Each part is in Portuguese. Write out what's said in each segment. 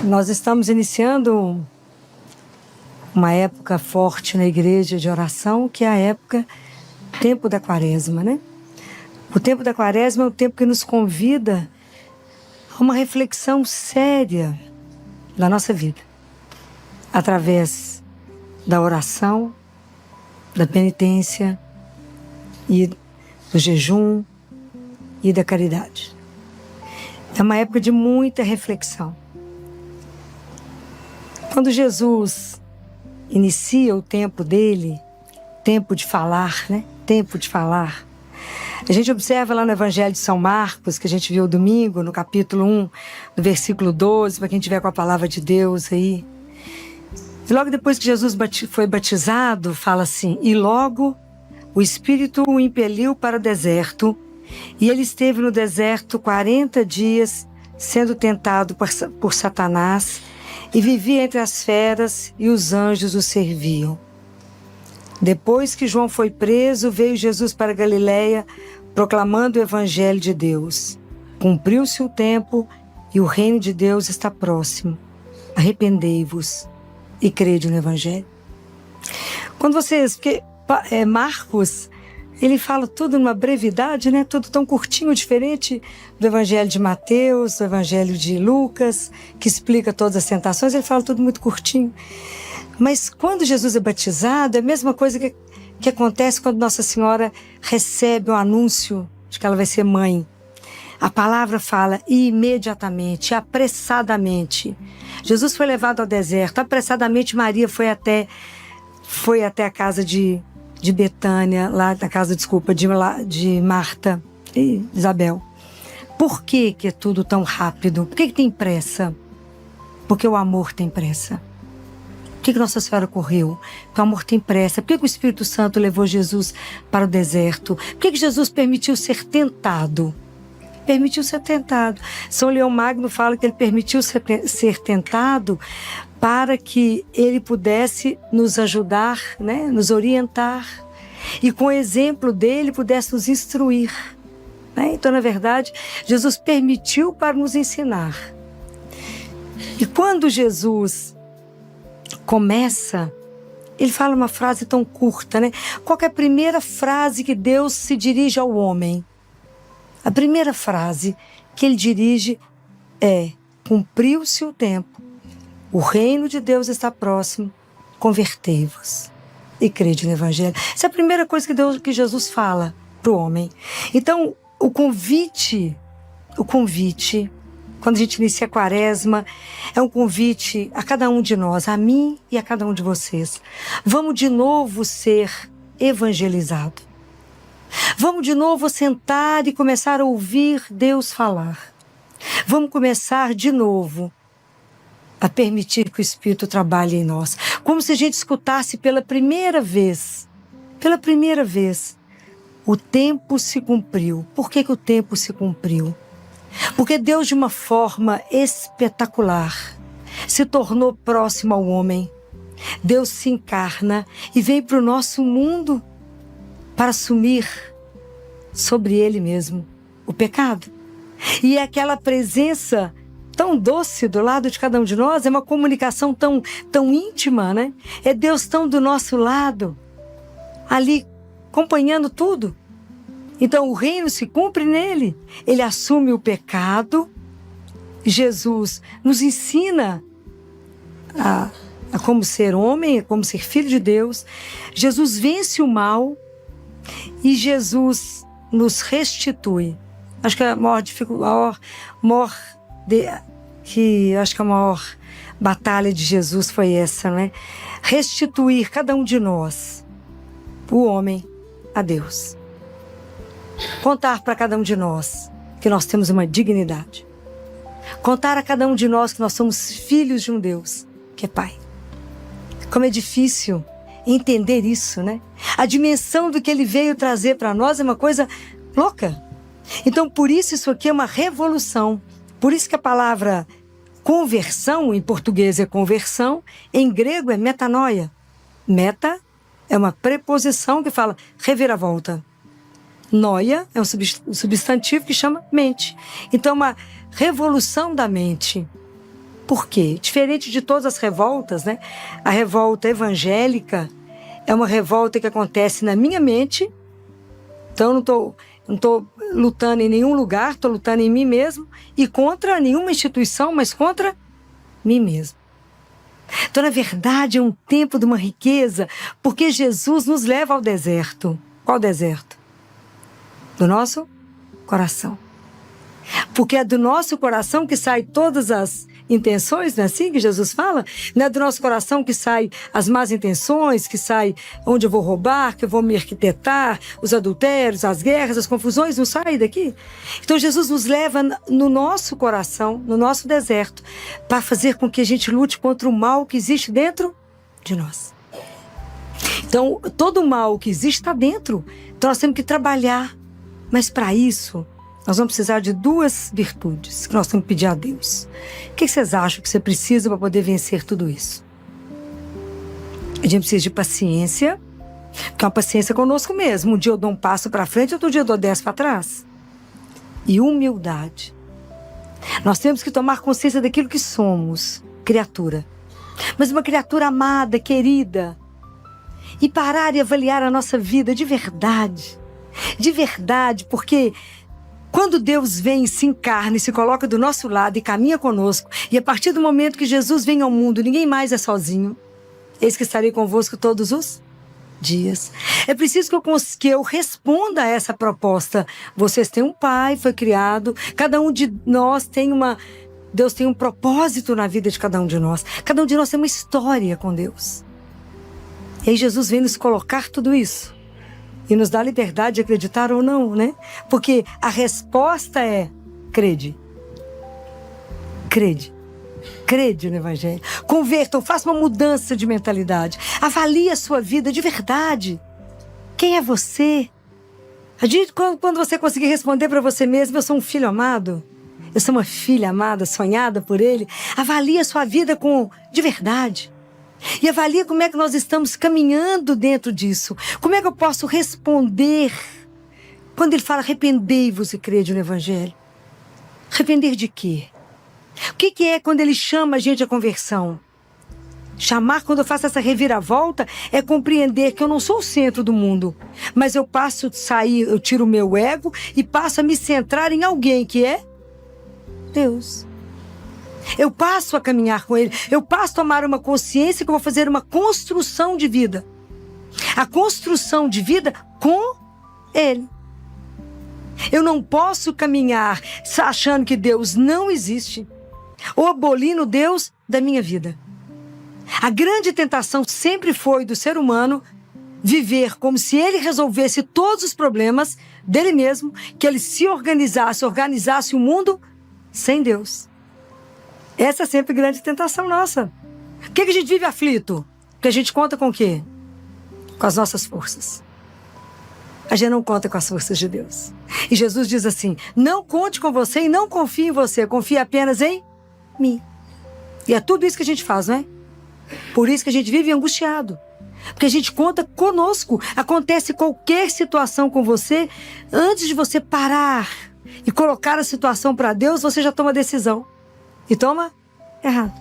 Nós estamos iniciando uma época forte na igreja de oração, que é a época, tempo da quaresma, né? O tempo da quaresma é um tempo que nos convida a uma reflexão séria da nossa vida, através da oração, da penitência e do jejum e da caridade. É uma época de muita reflexão. Quando Jesus inicia o tempo dele, tempo de falar, né? Tempo de falar. A gente observa lá no Evangelho de São Marcos, que a gente viu domingo, no capítulo 1, no versículo 12, para quem tiver com a palavra de Deus aí. E logo depois que Jesus foi batizado, fala assim: e logo o Espírito o impeliu para o deserto, e ele esteve no deserto 40 dias, sendo tentado por Satanás, e vivia entre as feras, e os anjos o serviam. Depois que João foi preso, veio Jesus para Galiléia, proclamando o Evangelho de Deus. Cumpriu-se o tempo, e o reino de Deus está próximo. Arrependei-vos e crede no Evangelho. Quando vocês... Porque Marcos, ele fala tudo numa brevidade, né? Tudo tão curtinho, diferente do Evangelho de Mateus, do Evangelho de Lucas, que explica todas as tentações. Ele fala tudo muito curtinho. Mas quando Jesus é batizado, é a mesma coisa que acontece quando Nossa Senhora recebe o anúncio de que ela vai ser mãe. A palavra fala imediatamente, apressadamente. Jesus foi levado ao deserto. Apressadamente Maria foi até a casa de Betânia, lá na casa, de Marta e Isabel. Por que é tudo tão rápido? Por que tem pressa? Porque o amor tem pressa. Por que Nossa Senhora correu? Porque o amor tem pressa. Por que o Espírito Santo levou Jesus para o deserto? Por que Jesus permitiu ser tentado? Permitiu ser tentado. São Leão Magno fala que ele permitiu ser tentado para que ele pudesse nos ajudar, né? Nos orientar. E com o exemplo dele pudesse nos instruir. Né? Então, na verdade, Jesus permitiu para nos ensinar. E quando Jesus começa, ele fala uma frase tão curta, né? Qual que é a primeira frase que Deus se dirige ao homem? A primeira frase que ele dirige é: cumpriu-se o tempo, o reino de Deus está próximo, convertei-vos e crede no Evangelho. Essa é a primeira coisa que Jesus fala para o homem. Então, o convite, quando a gente inicia a quaresma, é um convite a cada um de nós, a mim e a cada um de vocês. Vamos de novo ser evangelizados. Vamos de novo sentar e começar a ouvir Deus falar. Vamos começar de novo a permitir que o Espírito trabalhe em nós. Como se a gente escutasse pela primeira vez. Pela primeira vez. O tempo se cumpriu. Por que o tempo se cumpriu? Porque Deus, de uma forma espetacular, se tornou próximo ao homem. Deus se encarna e veio para o nosso mundo para assumir sobre Ele mesmo o pecado. E é aquela presença tão doce do lado de cada um de nós, é uma comunicação tão íntima, né? É Deus tão do nosso lado, ali acompanhando tudo. Então o reino se cumpre nele. Ele assume o pecado. Jesus nos ensina a como ser homem, a como ser filho de Deus. Jesus vence o mal e Jesus nos restitui. Acho que a maior batalha de Jesus foi essa, né? Restituir cada um de nós, o homem, a Deus. Contar para cada um de nós que nós temos uma dignidade. Contar a cada um de nós que nós somos filhos de um Deus que é Pai. Como é difícil entender isso, né? A dimensão do que Ele veio trazer para nós é uma coisa louca. Então, por isso aqui é uma revolução. Por isso que a palavra conversão, em português é conversão, em grego é metanoia. Meta é uma preposição que fala reviravolta. Noia é um substantivo que chama mente. Então, uma revolução da mente. Por quê? Diferente de todas as revoltas, né? A revolta evangélica é uma revolta que acontece na minha mente. Então, eu não tô lutando em nenhum lugar, estou lutando em mim mesmo e contra nenhuma instituição, mas contra mim mesmo. Então, na verdade, é um tempo de uma riqueza, porque Jesus nos leva ao deserto. Qual deserto? Do nosso coração. Porque é do nosso coração que saem todas as intenções, não é assim que Jesus fala? Não é do nosso coração que saem as más intenções, que sai onde eu vou roubar, que eu vou me arquitetar, os adultérios, as guerras, as confusões, não saem daqui? Então Jesus nos leva no nosso coração, no nosso deserto, para fazer com que a gente lute contra o mal que existe dentro de nós. Então, todo o mal que existe está dentro. Então nós temos que trabalhar. Mas para isso, nós vamos precisar de duas virtudes que nós temos que pedir a Deus. O que vocês acham que você precisa para poder vencer tudo isso? A gente precisa de paciência, que é uma paciência conosco mesmo. Um dia eu dou um passo para frente, outro dia eu dou 10 para trás. E humildade. Nós temos que tomar consciência daquilo que somos, criatura. Mas uma criatura amada, querida. E parar e avaliar a nossa vida de verdade. De verdade, porque quando Deus vem e se encarna e se coloca do nosso lado e caminha conosco, e a partir do momento que Jesus vem ao mundo, ninguém mais é sozinho. Eis que estarei convosco todos os dias. É preciso que eu responda a essa proposta. Vocês têm um pai, foi criado, cada um de nós tem Deus tem um propósito na vida de cada um de nós. Cada um de nós tem uma história com Deus. E aí Jesus vem nos colocar tudo isso. E nos dá liberdade de acreditar ou não, né? Porque a resposta é: crede. Crede. Crede no Evangelho. Convertam, faça uma mudança de mentalidade. Avalie a sua vida de verdade. Quem é você? Quando você conseguir responder para você mesmo: eu sou um filho amado, eu sou uma filha amada, sonhada por Ele. Avalie a sua vida de verdade. E avalie como é que nós estamos caminhando dentro disso. Como é que eu posso responder quando Ele fala: arrependei-vos e crede no Evangelho? Arrepender de quê? O que é quando Ele chama a gente à conversão? Chamar, quando eu faço essa reviravolta, é compreender que eu não sou o centro do mundo. Mas eu passo a sair, eu tiro o meu ego e passo a me centrar em alguém que é Deus. Eu passo a caminhar com Ele. Eu passo a tomar uma consciência que eu vou fazer uma construção de vida. A construção de vida com Ele. Eu não posso caminhar achando que Deus não existe ou abolindo Deus da minha vida. A grande tentação sempre foi do ser humano viver como se ele resolvesse todos os problemas dele mesmo, que ele se organizasse o mundo sem Deus. Essa é sempre a grande tentação nossa. Por que a gente vive aflito? Porque a gente conta com o quê? Com as nossas forças. A gente não conta com as forças de Deus. E Jesus diz assim: não conte com você e não confie em você, confie apenas em mim. E é tudo isso que a gente faz, não é? Por isso que a gente vive angustiado. Porque a gente conta conosco. Acontece qualquer situação com você, antes de você parar e colocar a situação para Deus, você já toma decisão. E toma errado.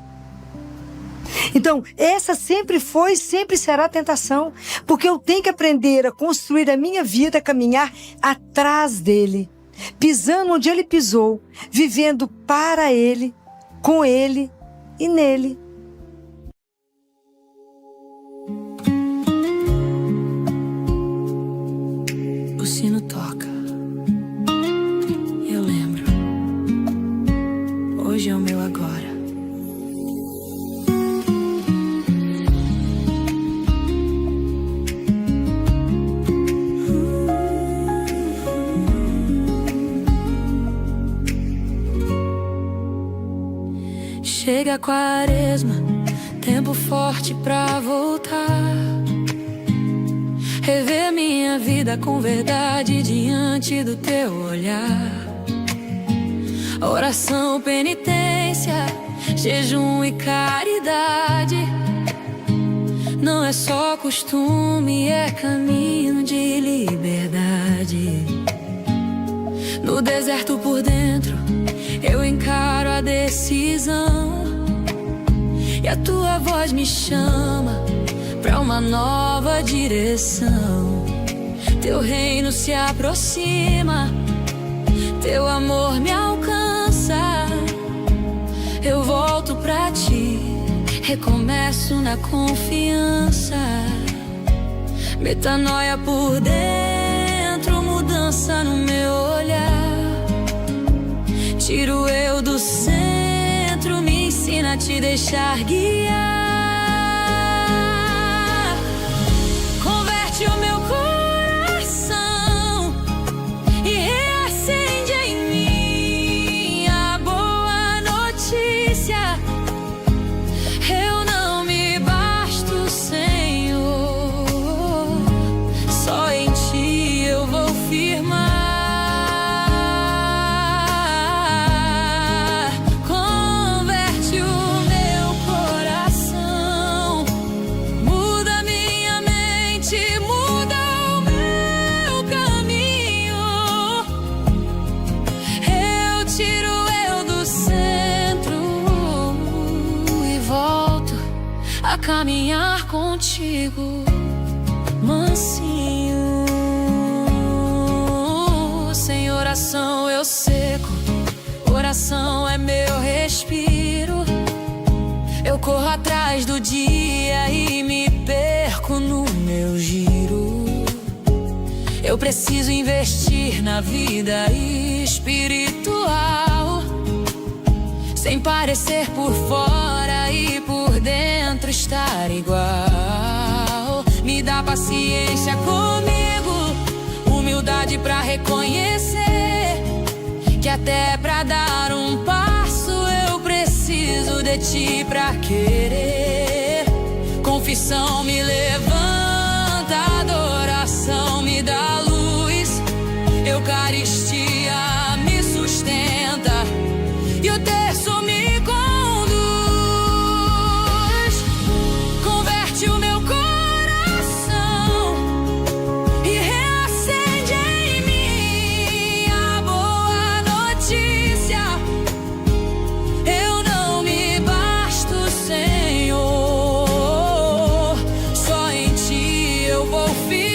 Então, essa sempre foi, sempre será a tentação. Porque eu tenho que aprender a construir a minha vida, a caminhar atrás dele. Pisando onde ele pisou. Vivendo para ele, com ele e nele. O sino toca. Eu lembro. Hoje é o meu agora. Chega a quaresma, tempo forte pra voltar. Rever minha vida com verdade diante do teu olhar. Oração, penitência, jejum e caridade. Não é só costume, é caminho de liberdade. No deserto por dentro, eu encaro a decisão a tua voz me chama pra uma nova direção. Teu reino se aproxima, teu amor me alcança. Eu volto pra ti, recomeço na confiança. Metanoia por dentro, mudança no meu olhar. Tiro eu do centro, me ensina a te deixar guiar. Converte o meu coração e reacende em mim a boa notícia. Eu não me basto, Senhor, só em ti eu vou firmar. Caminhar contigo, mansinho. Sem oração eu seco, oração é meu respiro. Eu corro atrás do dia e me perco no meu giro. Eu preciso investir na vida espiritual, sem parecer por fora e por dentro estar igual. Me dá paciência comigo, humildade pra reconhecer que até pra dar um passo eu preciso de ti pra querer. Confissão me levanta, adoração me dá luz, Eucaristia me sustenta e o terço me conduz. Converte o meu coração e reacende em mim a boa notícia. Eu não me basto, Senhor, só em ti eu vou firmar.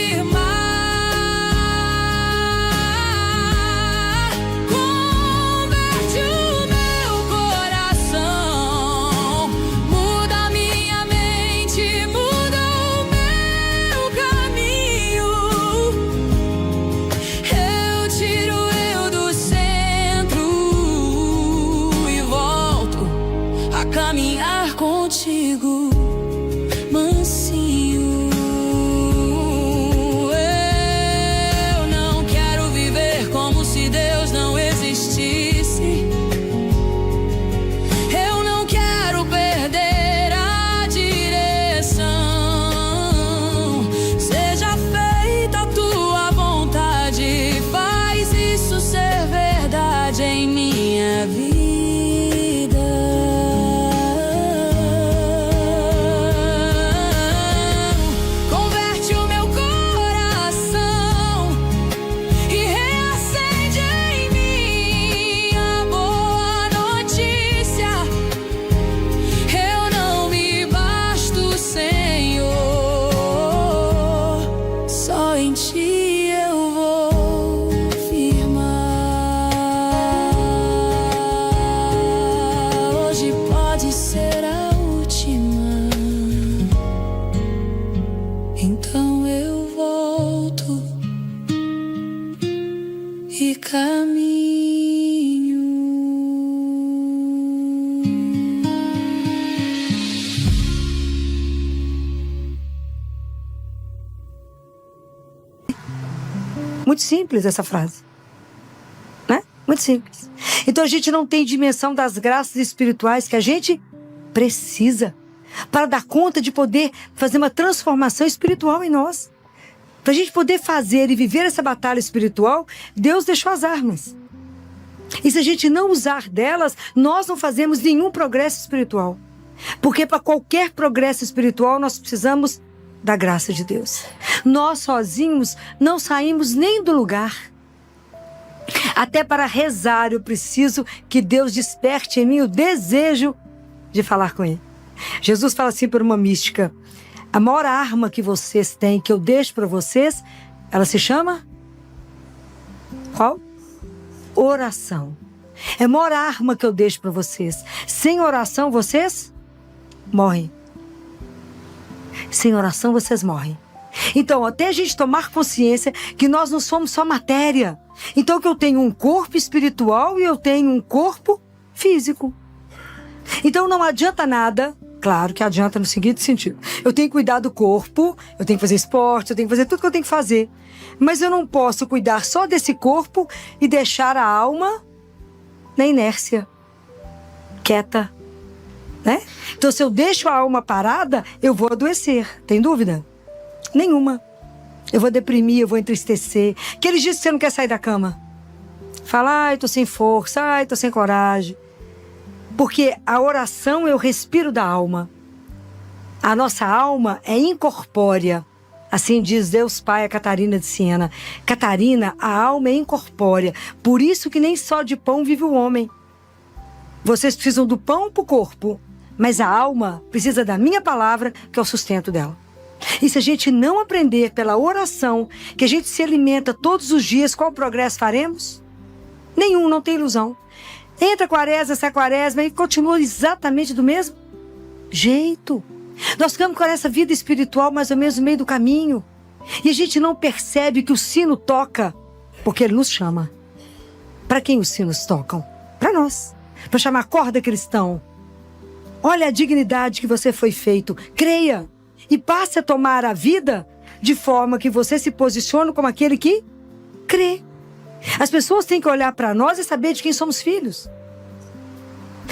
Caminhar contigo, mansinho. Eu não quero viver como se Deus não existisse. Eu não quero perder a direção. Seja feita a tua vontade, faz isso ser verdade em minha vida. Em ti eu vou firmar. Hoje pode ser a última, então eu volto e caminho. Muito simples essa frase, né? Muito simples. Então a gente não tem dimensão das graças espirituais que a gente precisa para dar conta de poder fazer uma transformação espiritual em nós. Para a gente poder fazer e viver essa batalha espiritual, Deus deixou as armas. E se a gente não usar delas, nós não fazemos nenhum progresso espiritual. Porque para qualquer progresso espiritual nós precisamos da graça de Deus. Nós sozinhos não saímos nem do lugar. Até para rezar eu preciso que Deus desperte em mim o desejo de falar com Ele. Jesus fala assim para uma mística: a maior arma que vocês têm, que eu deixo para vocês, ela se chama? Qual? Oração. É a maior arma que eu deixo para vocês. Sem oração, vocês morrem. Sem oração, vocês morrem. Então, até a gente tomar consciência que nós não somos só matéria. Então, que eu tenho um corpo espiritual e eu tenho um corpo físico. Então, não adianta nada. Claro que adianta no seguinte sentido: eu tenho que cuidar do corpo, eu tenho que fazer esporte, eu tenho que fazer tudo que eu tenho que fazer. Mas eu não posso cuidar só desse corpo e deixar a alma na inércia, quieta, né? Então, se eu deixo a alma parada, eu vou adoecer. Tem dúvida? Nenhuma. Eu vou deprimir, eu vou entristecer. Aqueles dias que você não quer sair da cama. Fala: ai, tô sem força, ai, tô sem coragem. Porque a oração é o respiro da alma. A nossa alma é incorpórea. Assim diz Deus Pai a Catarina de Siena. Catarina, a alma é incorpórea. Por isso que nem só de pão vive o homem. Vocês precisam do pão para o corpo, mas a alma precisa da minha palavra, que é o sustento dela. E se a gente não aprender pela oração, que a gente se alimenta todos os dias, qual progresso faremos? Nenhum, não tem ilusão. Entra a quaresma, sai a quaresma e continua exatamente do mesmo jeito. Nós ficamos com essa vida espiritual mais ou menos no meio do caminho. E a gente não percebe que o sino toca, porque ele nos chama. Para quem os sinos tocam? Para nós. Para chamar corda cristão. Olha a dignidade que você foi feito. Creia. E passe a tomar a vida de forma que você se posicione como aquele que crê. As pessoas têm que olhar para nós e saber de quem somos filhos.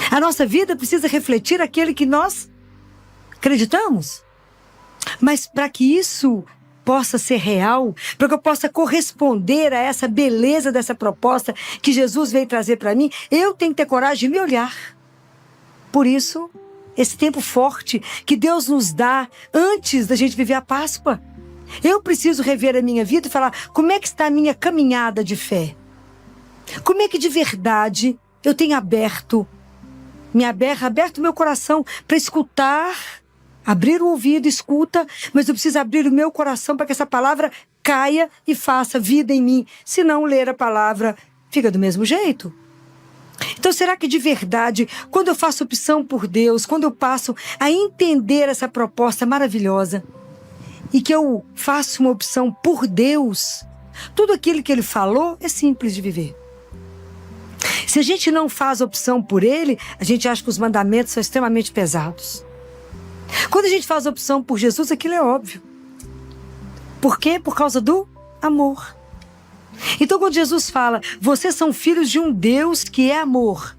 A nossa vida precisa refletir aquele que nós acreditamos. Mas para que isso possa ser real, para que eu possa corresponder a essa beleza dessa proposta que Jesus veio trazer para mim, eu tenho que ter coragem de me olhar. Por isso, esse tempo forte que Deus nos dá antes da gente viver a Páscoa. Eu preciso rever a minha vida e falar: como é que está a minha caminhada de fé? Como é que de verdade eu tenho aberto meu coração para escutar, abrir o ouvido, escuta, mas eu preciso abrir o meu coração para que essa palavra caia e faça vida em mim. Se não ler a palavra, fica do mesmo jeito. Então, será que de verdade, quando eu faço opção por Deus, quando eu passo a entender essa proposta maravilhosa, e que eu faço uma opção por Deus, tudo aquilo que Ele falou é simples de viver. Se a gente não faz opção por Ele, a gente acha que os mandamentos são extremamente pesados. Quando a gente faz opção por Jesus, aquilo é óbvio. Por quê? Por causa do amor. Então, quando Jesus fala: vocês são filhos de um Deus que é amor,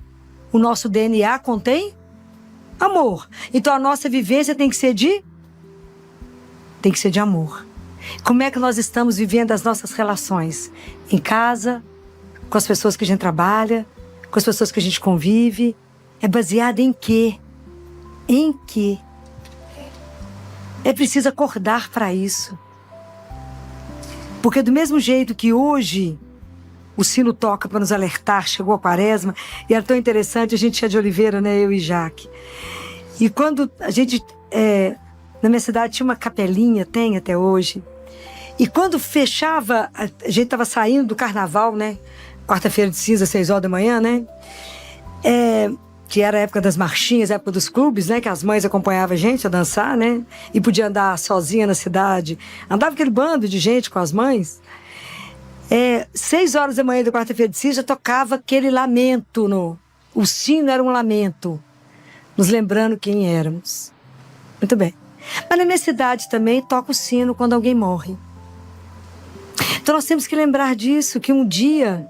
o nosso DNA contém amor. Então, a nossa vivência tem que ser de amor. Como é que nós estamos vivendo as nossas relações? Em casa, com as pessoas que a gente trabalha, com as pessoas que a gente convive. É baseado em quê? Em quê? É preciso acordar para isso. Porque do mesmo jeito que hoje o sino toca para nos alertar, chegou a quaresma, e era tão interessante, a gente ia de Oliveira, né, eu e Jaque. E quando a gente, na minha cidade tinha uma capelinha, tem até hoje, e quando fechava, a gente estava saindo do carnaval, né, quarta-feira de cinza, 6 horas da manhã, né, que era a época das marchinhas, a época dos clubes, né? Que as mães acompanhavam a gente a dançar, né? E podia andar sozinha na cidade. Andava aquele bando de gente com as mães. 6 horas da manhã da quarta-feira de cinza, tocava aquele lamento. O sino era um lamento, nos lembrando quem éramos. Muito bem. Mas na minha cidade também toca o sino quando alguém morre. Então nós temos que lembrar disso, que um dia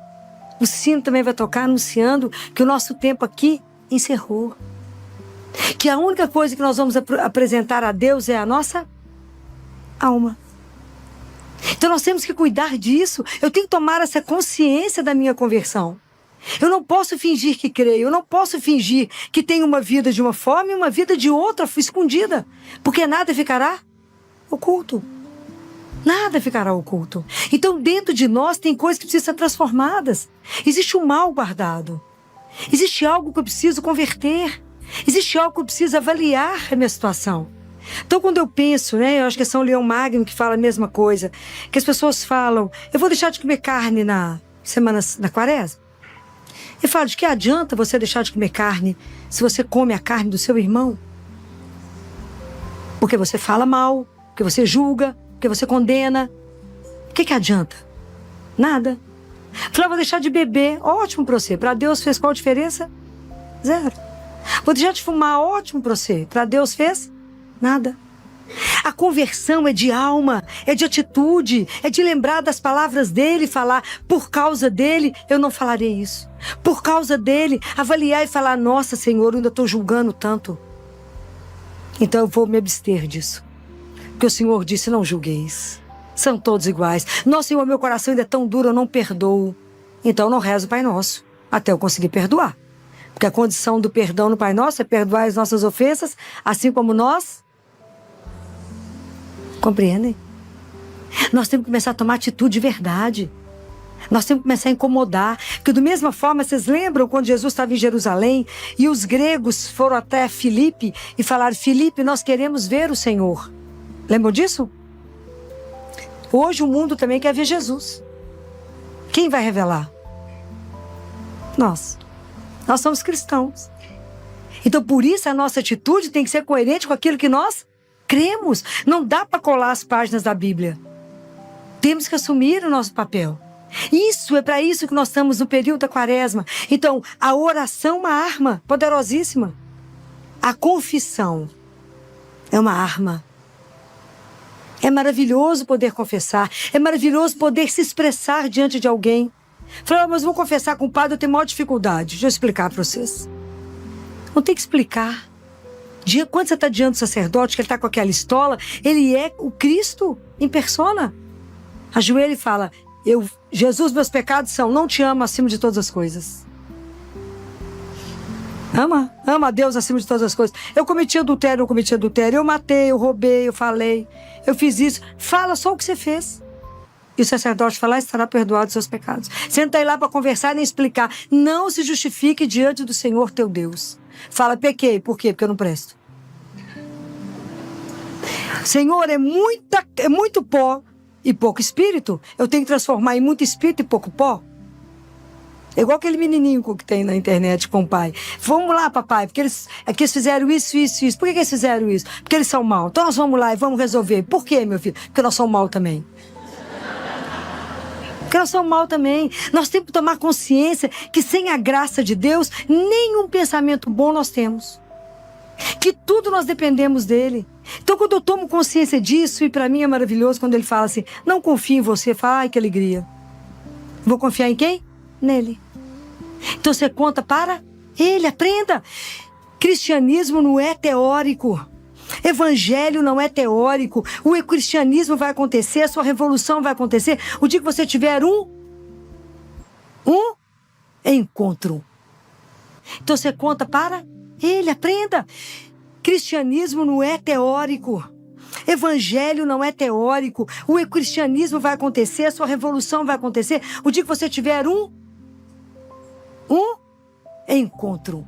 o sino também vai tocar anunciando que o nosso tempo aqui encerrou. Que a única coisa que nós vamos apresentar a Deus é a nossa alma. Então nós temos que cuidar disso. Eu tenho que tomar essa consciência da minha conversão. Eu não posso fingir que creio. Eu não posso fingir que tenho uma vida de uma forma e uma vida de outra escondida. Porque nada ficará oculto. Nada ficará oculto. Então dentro de nós tem coisas que precisam ser transformadas. Existe um mal guardado. Existe algo que eu preciso converter. Existe algo que eu preciso avaliar a minha situação. Então, quando eu penso, eu acho que é São Leão Magno que fala a mesma coisa, que as pessoas falam, eu vou deixar de comer carne na quaresma. Eu falo, de que adianta você deixar de comer carne se você come a carne do seu irmão? Porque você fala mal, porque você julga, porque você condena. O que adianta? Nada. Falei, vou deixar de beber, ótimo para você. Para Deus fez qual diferença? Zero. Vou deixar de fumar, ótimo para você. Para Deus fez? Nada. A conversão é de alma, é de atitude, é de lembrar das palavras dele e falar, por causa dele, eu não falarei isso. Por causa dele, avaliar e falar, nossa, Senhor, eu ainda estou julgando tanto. Então eu vou me abster disso. Porque o Senhor disse, não julgueis. São todos iguais. Nossa, Senhor, meu coração ainda é tão duro, eu não perdoo. Então eu não rezo o Pai Nosso, até eu conseguir perdoar. Porque a condição do perdão no Pai Nosso é perdoar as nossas ofensas, assim como nós. Compreendem? Nós temos que começar a tomar atitude de verdade. Nós temos que começar a incomodar. Porque da mesma forma, vocês lembram quando Jesus estava em Jerusalém e os gregos foram até Filipe e falaram, Filipe, nós queremos ver o Senhor. Lembram disso? Hoje o mundo também quer ver Jesus. Quem vai revelar? Nós. Nós somos cristãos. Então por isso a nossa atitude tem que ser coerente com aquilo que nós cremos. Não dá para colar as páginas da Bíblia. Temos que assumir o nosso papel. Isso é para isso que nós estamos no período da quaresma. Então, a oração é uma arma poderosíssima. A confissão é uma arma. É maravilhoso poder confessar. É maravilhoso poder se expressar diante de alguém. Falei, mas vou confessar com o padre, eu tenho maior dificuldade. Deixa eu explicar para vocês. Não tem que explicar. Quando você está diante do sacerdote, que ele está com aquela estola, ele é o Cristo em persona. Ajoelha e fala, Jesus, meus pecados são, não te amo acima de todas as coisas. Ama a Deus acima de todas as coisas. Eu cometi adultério, eu matei, eu roubei, eu falei, eu fiz isso. Fala só o que você fez. E o sacerdote fala, estará perdoado os seus pecados. Você não está aí lá para conversar nem explicar. Não se justifique diante do Senhor teu Deus. Fala, pequei. Por quê? Porque eu não presto. Senhor, é muito pó e pouco espírito. Eu tenho que transformar em muito espírito e pouco pó. É igual aquele menininho que tem na internet com o pai. Vamos lá, papai, porque eles fizeram isso. Por que eles fizeram isso? Porque eles são maus. Então nós vamos lá e vamos resolver. Por quê, meu filho? Porque nós somos maus também. Porque nós somos mal também. Nós temos que tomar consciência que sem a graça de Deus, nenhum pensamento bom nós temos. Que tudo nós dependemos dele. Então quando eu tomo consciência disso, e para mim é maravilhoso quando ele fala assim, não confio em você, fala, ai que alegria. Vou confiar em quem? Nele. Então você conta para ele, aprenda. Cristianismo não é teórico. Evangelho não é teórico. O cristianismo vai acontecer, a sua revolução vai acontecer o dia que você tiver um encontro. Então você conta para ele, aprenda. Cristianismo não é teórico. Evangelho não é teórico. O cristianismo vai acontecer, a sua revolução vai acontecer o dia que você tiver um encontro.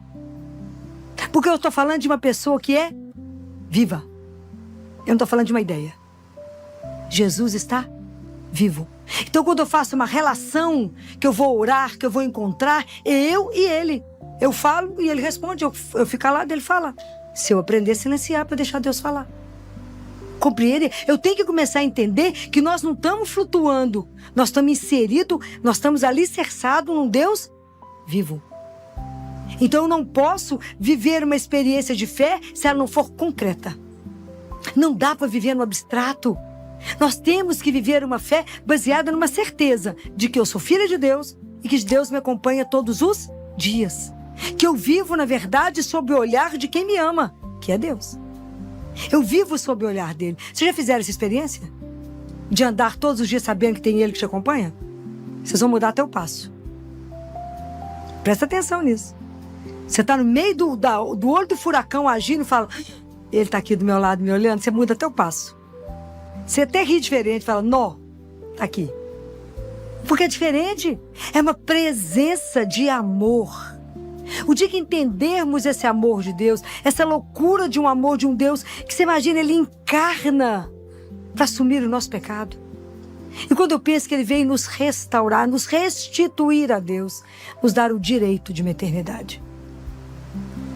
Porque eu estou falando de uma pessoa que é viva. Eu não estou falando de uma ideia. Jesus está vivo. Então quando eu faço uma relação, que eu vou orar, que eu vou encontrar, eu e ele. Eu falo e ele responde, eu fico calado, ele fala. Se eu aprender a silenciar para deixar Deus falar. Compreende? Eu tenho que começar a entender que nós não estamos flutuando. Nós estamos inseridos, nós estamos alicerçados num Deus vivo. Então eu não posso viver uma experiência de fé se ela não for concreta. Não dá para viver no abstrato. Nós temos que viver uma fé baseada numa certeza de que eu sou filha de Deus e que Deus me acompanha todos os dias. Que eu vivo, na verdade, sob o olhar de quem me ama, que é Deus. Eu vivo sob o olhar dele. Vocês já fizeram essa experiência? De andar todos os dias sabendo que tem ele que te acompanha? Vocês vão mudar até o passo. Presta atenção nisso. Você está no meio do olho do furacão agindo e fala, ele está aqui do meu lado me olhando, você muda até o passo. Você até ri diferente, fala, nó, está aqui. Porque é diferente. É uma presença de amor. O dia que entendermos esse amor de Deus, essa loucura de um amor de um Deus que, você imagina, Ele encarna para assumir o nosso pecado. E quando eu penso que Ele veio nos restaurar, nos restituir a Deus, nos dar o direito de uma eternidade.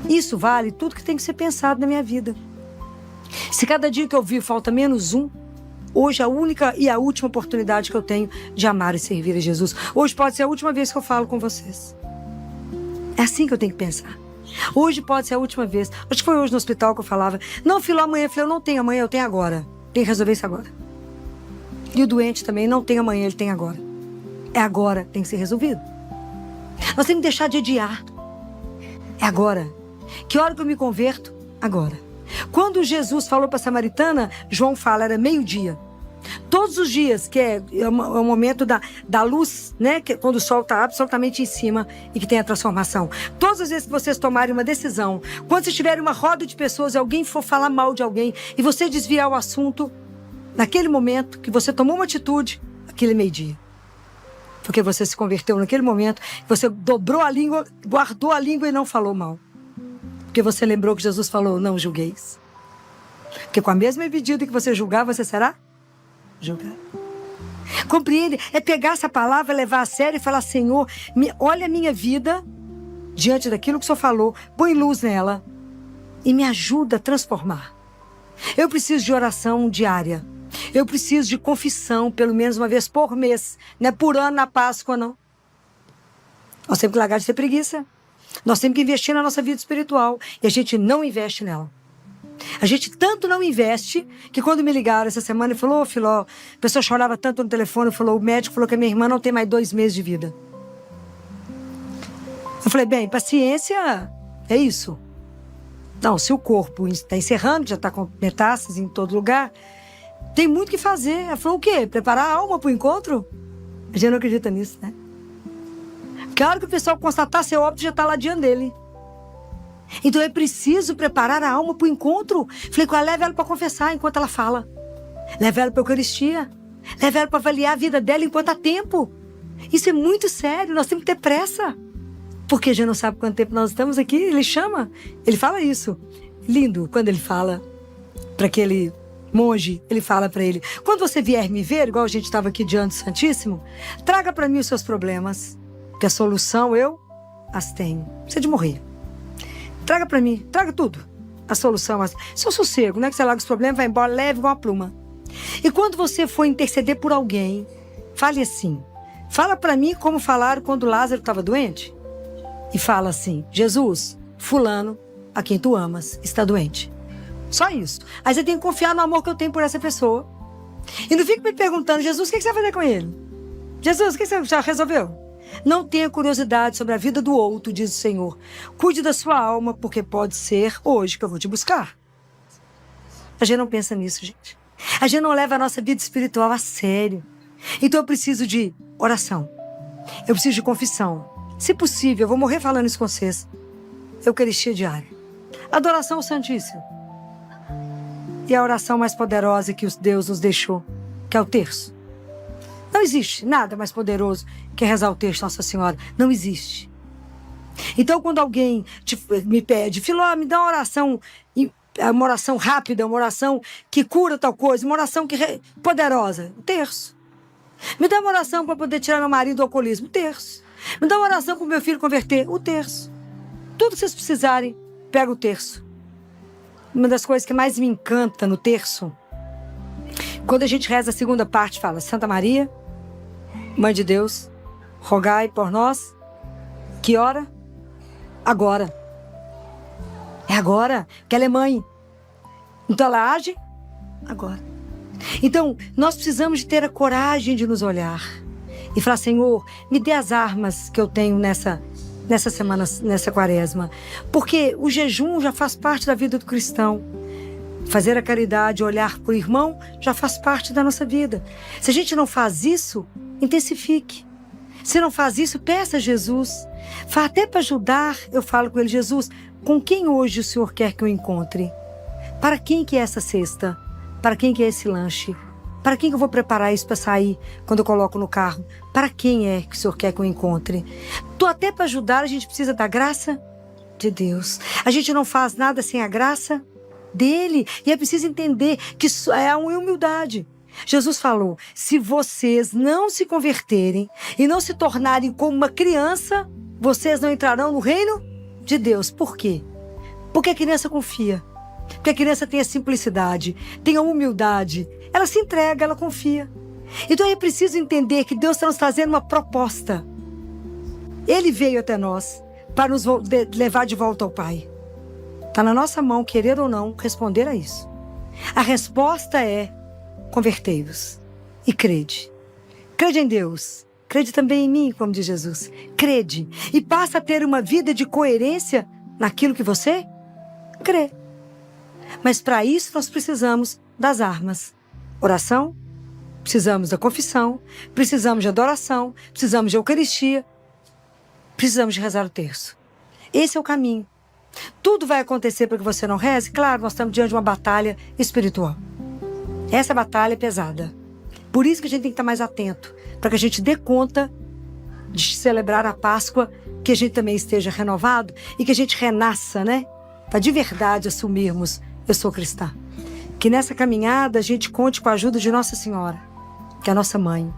Isso vale tudo que tem que ser pensado na minha vida. Se cada dia que eu vivo falta menos um, hoje é a única e a última oportunidade que eu tenho de amar e servir a Jesus. Hoje pode ser a última vez que eu falo com vocês. É assim que eu tenho que pensar. Hoje pode ser a última vez. Acho que foi hoje no hospital que eu falava. Não, filho, amanhã. Eu falei, eu não tenho amanhã, eu tenho agora. Tem que resolver isso agora. E o doente também não tem amanhã, ele tem agora. É agora, tem que ser resolvido. Nós temos que deixar de adiar. É agora. Que hora que eu me converto? Agora. Quando Jesus falou para a samaritana, João fala, era meio-dia. Todos os dias, que é o momento da luz, né? Que quando o sol está absolutamente em cima e que tem a transformação. Todas as vezes que vocês tomarem uma decisão, quando vocês tiverem uma roda de pessoas e alguém for falar mal de alguém e você desviar o assunto, naquele momento que você tomou uma atitude, aquele meio-dia. Porque você se converteu naquele momento, você dobrou a língua, guardou a língua e não falou mal. Porque você lembrou que Jesus falou, não julgueis. Porque com a mesma medida que você julgar, você será julgado. Compreende? É pegar essa palavra, levar a sério e falar, Senhor, olha a minha vida diante daquilo que o Senhor falou, põe luz nela e me ajuda a transformar. Eu preciso de oração diária. Eu preciso de confissão, pelo menos uma vez por mês. Não é por ano, na Páscoa, não. Nós temos que largar de ter preguiça. Nós temos que investir na nossa vida espiritual. E a gente não investe nela. A gente tanto não investe que quando me ligaram essa semana e falou, Filó, a pessoa chorava tanto no telefone, falou, o médico falou que a minha irmã não tem mais 2 meses de vida. Eu falei, bem, paciência, é isso. Não, se o corpo está encerrando, já está com metástases em todo lugar, tem muito o que fazer. Ela falou, o quê? Preparar a alma para o encontro? A gente não acredita nisso, né? Porque a hora que o pessoal constatar seu óbito, já está lá diante dele. Então é preciso preparar a alma para o encontro. Falei com ela, leva ela para confessar enquanto ela fala. Leva ela para a Eucaristia. Leva ela para avaliar a vida dela enquanto há tempo. Isso é muito sério, nós temos que ter pressa. Porque a gente não sabe quanto tempo nós estamos aqui. Ele chama, ele fala isso. Lindo, quando ele fala para aquele monge, ele fala para ele, quando você vier me ver, igual a gente estava aqui diante do Santíssimo, traga para mim os seus problemas, que a solução eu as tenho. Precisa de morrer. Traga para mim, traga tudo. A solução, seu sossego, não é que você larga os problemas, vai embora, leve igual uma pluma. E quando você for interceder por alguém, fale assim, fala para mim como falaram quando Lázaro estava doente. E fala assim, Jesus, fulano, a quem tu amas, está doente. Só isso. Aí você tem que confiar no amor que eu tenho por essa pessoa. E não fique me perguntando, Jesus, o que você vai fazer com ele? Jesus, o que você já resolveu? Não tenha curiosidade sobre a vida do outro, diz o Senhor. Cuide da sua alma, porque pode ser hoje que eu vou te buscar. A gente não pensa nisso, gente. A gente não leva a nossa vida espiritual a sério. Então eu preciso de oração. Eu preciso de confissão. Se possível, eu vou morrer falando isso com vocês. Eucaristia diária. Adoração ao Santíssimo. E a oração mais poderosa que Deus nos deixou, que é o terço. Não existe nada mais poderoso que rezar o terço Nossa Senhora. Não existe. Então, quando alguém me pede, Filó, me dá uma oração rápida, uma oração que cura tal coisa, uma oração poderosa, o terço. Me dá uma oração para poder tirar meu marido do alcoolismo, o terço. Me dá uma oração para o meu filho converter, o terço. Tudo que vocês precisarem, pega o terço. Uma das coisas que mais me encanta no terço, quando a gente reza a segunda parte, fala, Santa Maria, Mãe de Deus, rogai por nós. Que hora? Agora. É agora, que ela é mãe. Então ela age agora. Então, nós precisamos de ter a coragem de nos olhar e falar, Senhor, me dê as armas que eu tenho nessa semana, nessa quaresma. Porque o jejum já faz parte da vida do cristão. Fazer a caridade, olhar para o irmão, já faz parte da nossa vida. Se a gente não faz isso, intensifique. Se não faz isso, peça a Jesus. Até para ajudar, eu falo com ele, Jesus, com quem hoje o Senhor quer que eu encontre? Para quem que é essa cesta? Para quem que é esse lanche? Para quem que eu vou preparar isso para sair quando eu coloco no carro? Para quem é que o Senhor quer que eu encontre? Então, até para ajudar, a gente precisa da graça de Deus. A gente não faz nada sem a graça dele. E é preciso entender que isso é uma humildade. Jesus falou: se vocês não se converterem e não se tornarem como uma criança, vocês não entrarão no reino de Deus. Por quê? Porque a criança confia. Porque a criança tem a simplicidade, tem a humildade. Ela se entrega, ela confia. Então é preciso entender que Deus está nos trazendo uma proposta. Ele veio até nós para nos levar de volta ao Pai. Está na nossa mão, querer ou não, responder a isso. A resposta é: convertei-vos e crede. Crede em Deus. Crede também em mim, como diz Jesus. Crede. E passa a ter uma vida de coerência naquilo que você crê. Mas para isso nós precisamos das armas. Oração, precisamos da confissão, precisamos de adoração, precisamos de Eucaristia, precisamos de rezar o terço. Esse é o caminho. Tudo vai acontecer para que você não reze? Claro, nós estamos diante de uma batalha espiritual. Essa batalha é pesada. Por isso que a gente tem que estar mais atento, para que a gente dê conta de celebrar a Páscoa, que a gente também esteja renovado e que a gente renasça, né? Para de verdade assumirmos: eu sou cristã. Que nessa caminhada a gente conte com a ajuda de Nossa Senhora, que é a nossa mãe.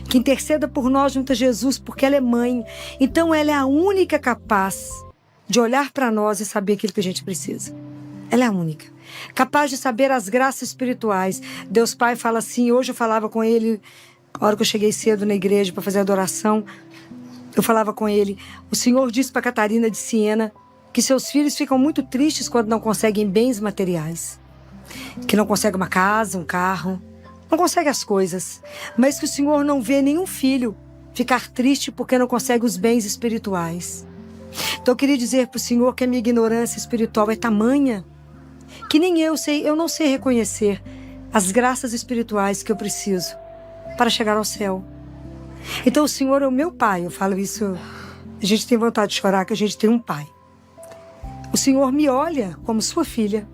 Que interceda por nós junto a Jesus, porque ela é mãe. Então ela é a única capaz de olhar para nós e saber aquilo que a gente precisa. Ela é a única. Capaz de saber as graças espirituais. Deus Pai fala assim, hoje eu falava com ele, na hora que eu cheguei cedo na igreja para fazer a adoração, eu falava com ele: o Senhor disse para Catarina de Siena que seus filhos ficam muito tristes quando não conseguem bens materiais. Que não conseguem uma casa, um carro, não conseguem as coisas. Mas que o Senhor não vê nenhum filho ficar triste porque não consegue os bens espirituais. Então eu queria dizer para o Senhor que a minha ignorância espiritual é tamanha que nem eu não sei reconhecer as graças espirituais que eu preciso para chegar ao céu. Então o Senhor é o meu Pai. Eu falo isso, a gente tem vontade de chorar, que a gente tem um Pai. O Senhor me olha como sua filha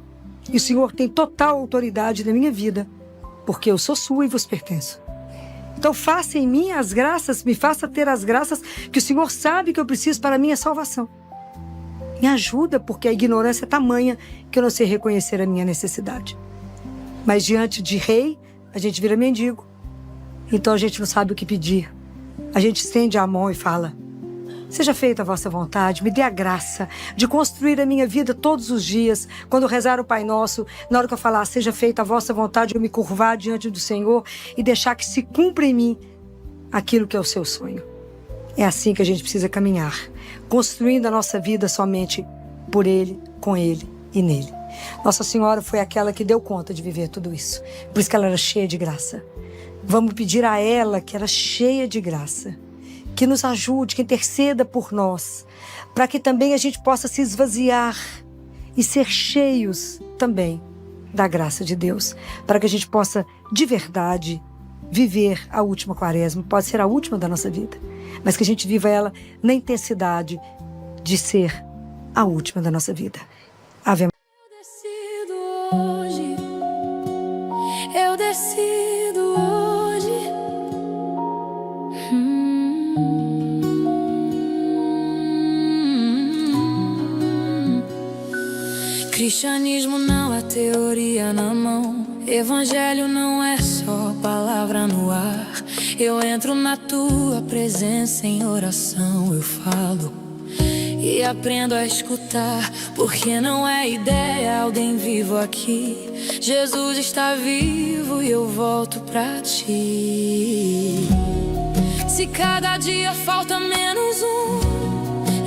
e o Senhor tem total autoridade na minha vida, porque eu sou sua e vos pertenço. Então faça em mim as graças, me faça ter as graças que o Senhor sabe que eu preciso para a minha salvação. Me ajuda, porque a ignorância é tamanha que eu não sei reconhecer a minha necessidade. Mas diante de rei, a gente vira mendigo. Então a gente não sabe o que pedir. A gente estende a mão e fala: seja feita a vossa vontade, me dê a graça de construir a minha vida todos os dias. Quando eu rezar o Pai Nosso, na hora que eu falar seja feita a vossa vontade, eu me curvar diante do Senhor e deixar que se cumpra em mim aquilo que é o seu sonho. É assim que a gente precisa caminhar, construindo a nossa vida somente por Ele, com Ele e nele. Nossa Senhora foi aquela que deu conta de viver tudo isso. Por isso que ela era cheia de graça. Vamos pedir a ela, que era cheia de graça, que nos ajude, que interceda por nós, para que também a gente possa se esvaziar e ser cheios também da graça de Deus, para que a gente possa de verdade viver a última quaresma. Pode ser a última da nossa vida, mas que a gente viva ela na intensidade de ser a última da nossa vida. Ave Maria. Eu decido hoje. Cristianismo não é teoria na mão. Evangelho não é só palavra no ar. Eu entro na tua presença em oração, eu falo e aprendo a escutar, porque não é ideia alguém vivo aqui. Jesus está vivo e eu volto pra ti. Se cada dia falta menos um,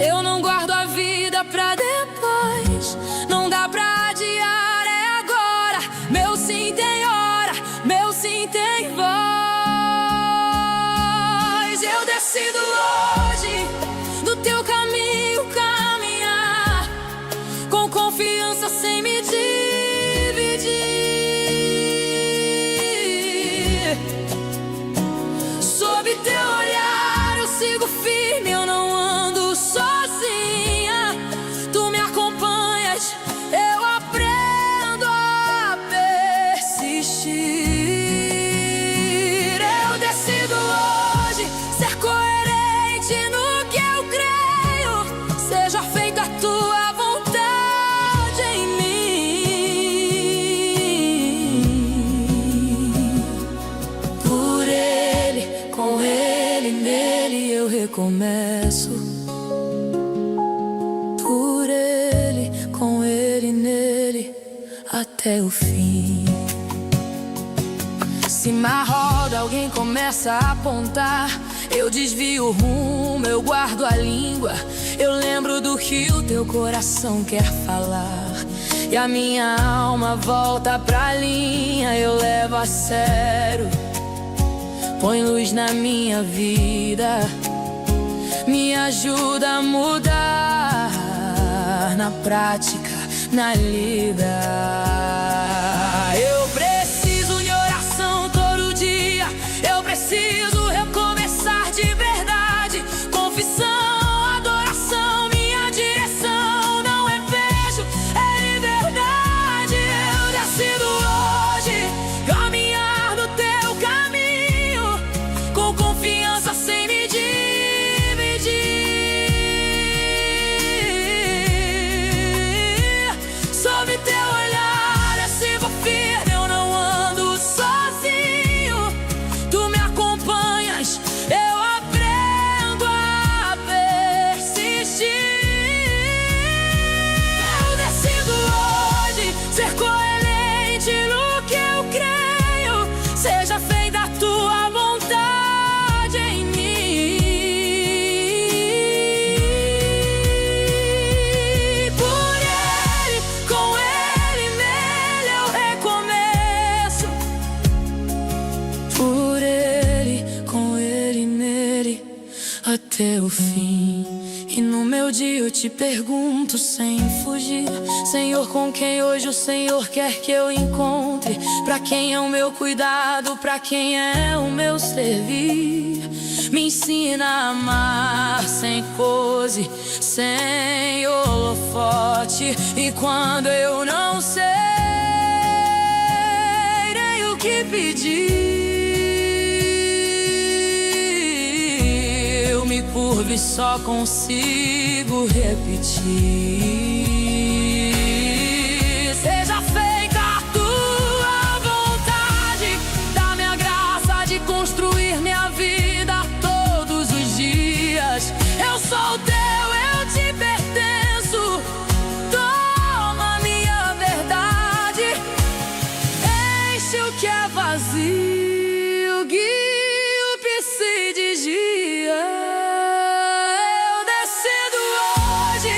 eu não guardo a vida pra depois. Não dá pra adiar, é agora. Meu sim tem hora, meu sim tem voz. Eu decido hoje do teu caminho caminhar, com confiança sem me dividir. Sob teu olhar eu sigo firme, eu não ando sozinha. Tu recomeço. Por ele, com ele, nele, até o fim. Se na roda alguém começa a apontar, eu desvio o rumo, eu guardo a língua. Eu lembro do que o teu coração quer falar, e a minha alma volta pra linha. Eu levo a sério, põe luz na minha vida, me ajuda a mudar na prática, na lida. Eu preciso de oração todo dia, eu preciso recomeçar de verdade. Confissão, adoração, minha direção não é beijo, é liberdade. Eu decido hoje caminhar no teu caminho, com confiança sem me dividir. Sob teu olhar eu sigo firme, eu não ando sozinho. Tu me acompanhas, eu aprendo a persistir. Eu decido hoje ser coerente no que eu creio. Seja feita a tua vontade em mim. Por ele, com ele, nele eu recomeço. Por ele, com ele, nele, até o fim. E no meu dia eu te pergunto sem fugir: Senhor, com quem hoje o Senhor quer que eu encontre? Pra quem é o meu cuidado, pra quem é o meu servir? Me ensina a amar sem pose, sem holofote. E quando eu não sei nem o que pedir, eu me curvo e só consigo repetir. Seja feita a tua vontade, dá-me a graça de construir minha vida todos os dias. Eu sou teu, eu te pertenço. Toma minha verdade, enche o que é vazio, guia o que se desvia. Eu decido hoje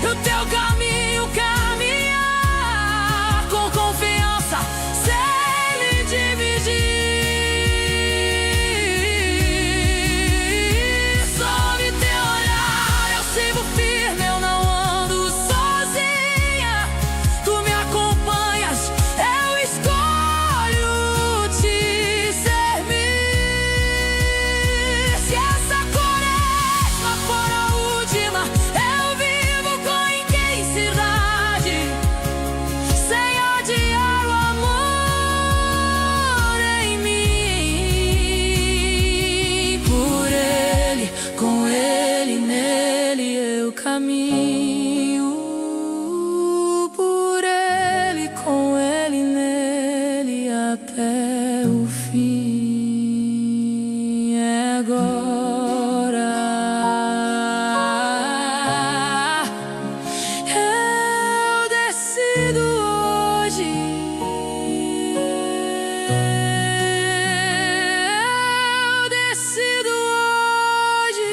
o teu caminho caminhar, com confiança sem me dividir. Sob teu olhar eu sigo firme, eu não ando sozinha. Tu me acompanhas, eu escolho te servir. Se essa quaresma for a última, eu vivo com intensidade, sem adiar o amor em mim. Por ele, com ele, nele eu caminho. Por ele, com ele, nele até o fim. É agora. Eu decido hoje. Eu decido hoje.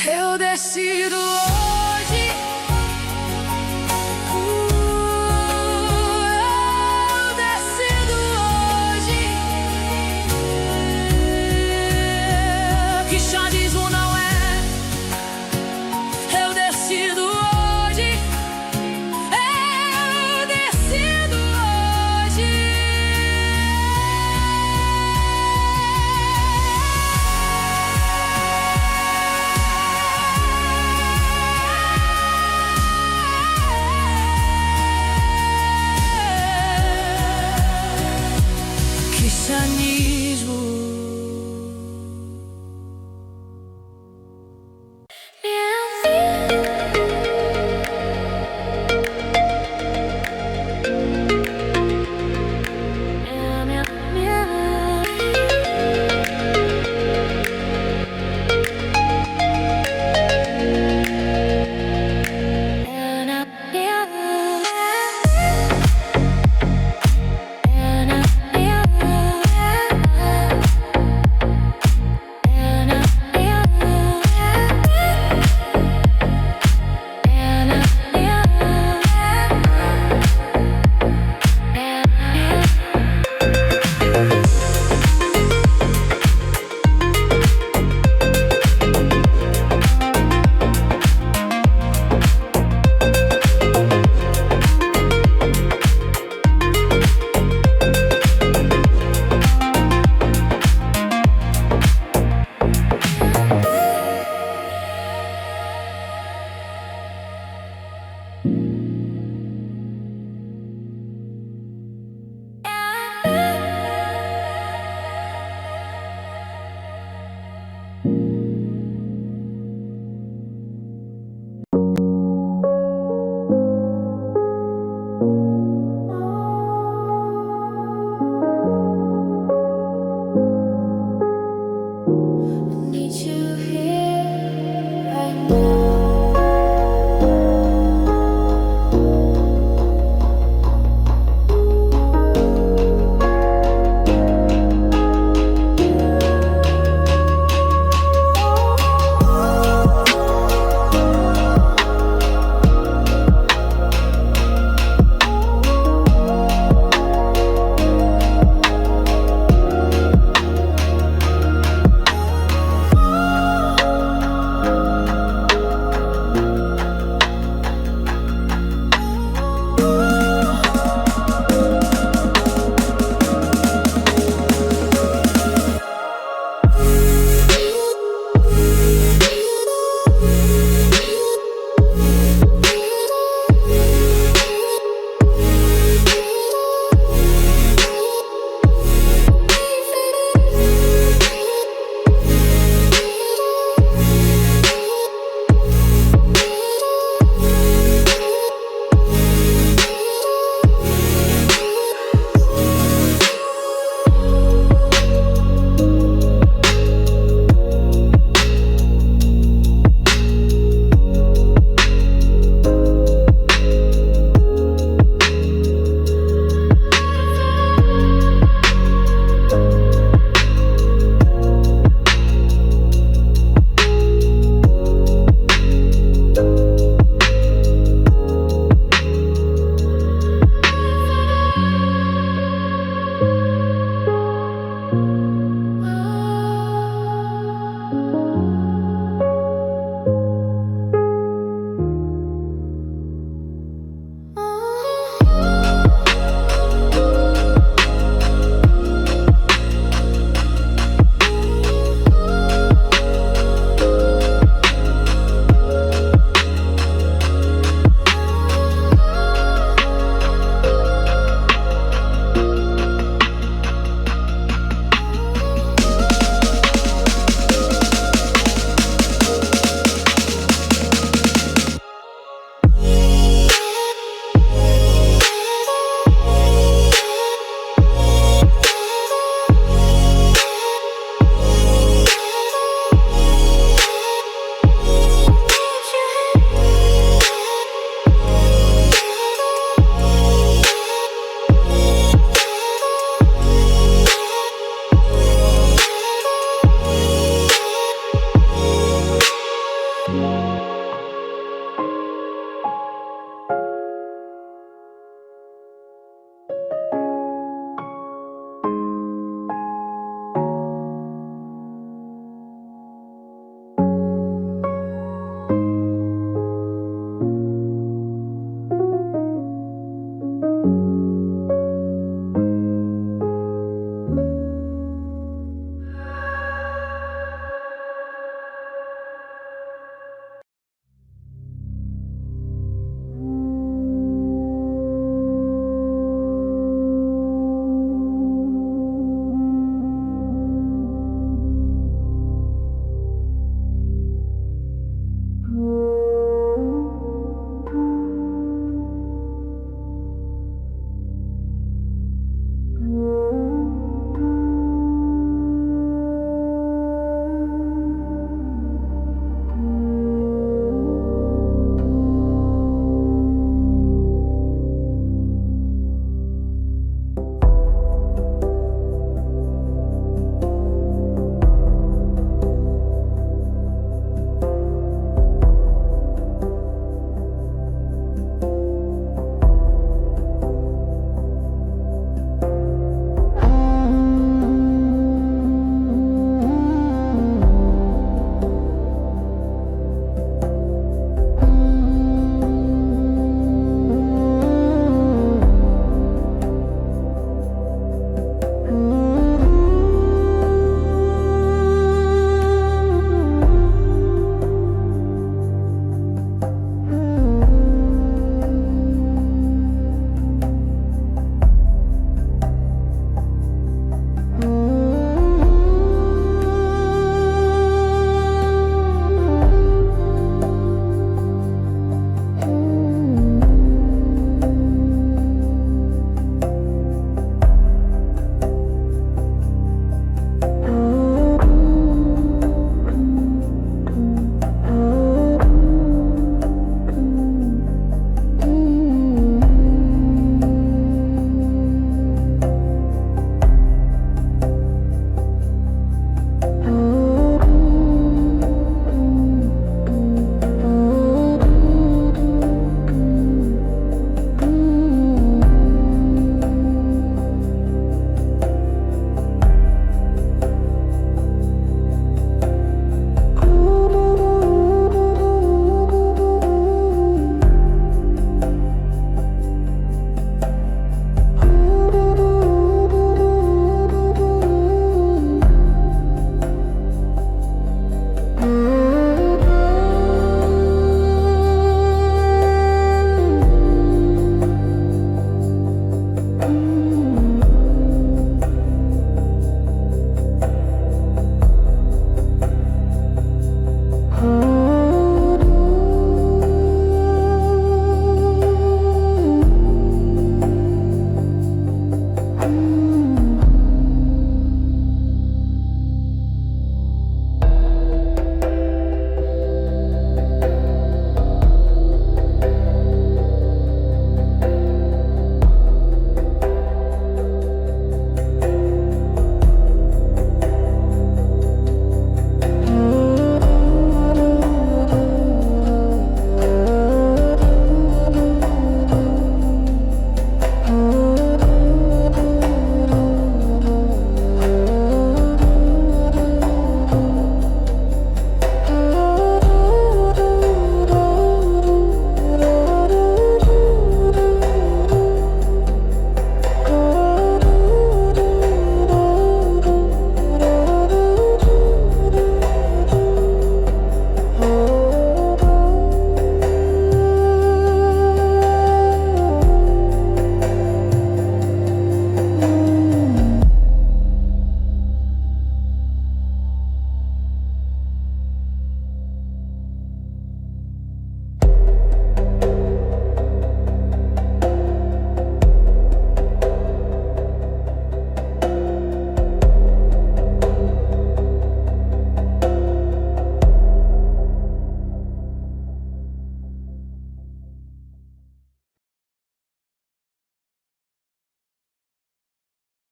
Eu decido hoje. Eu decido hoje. Que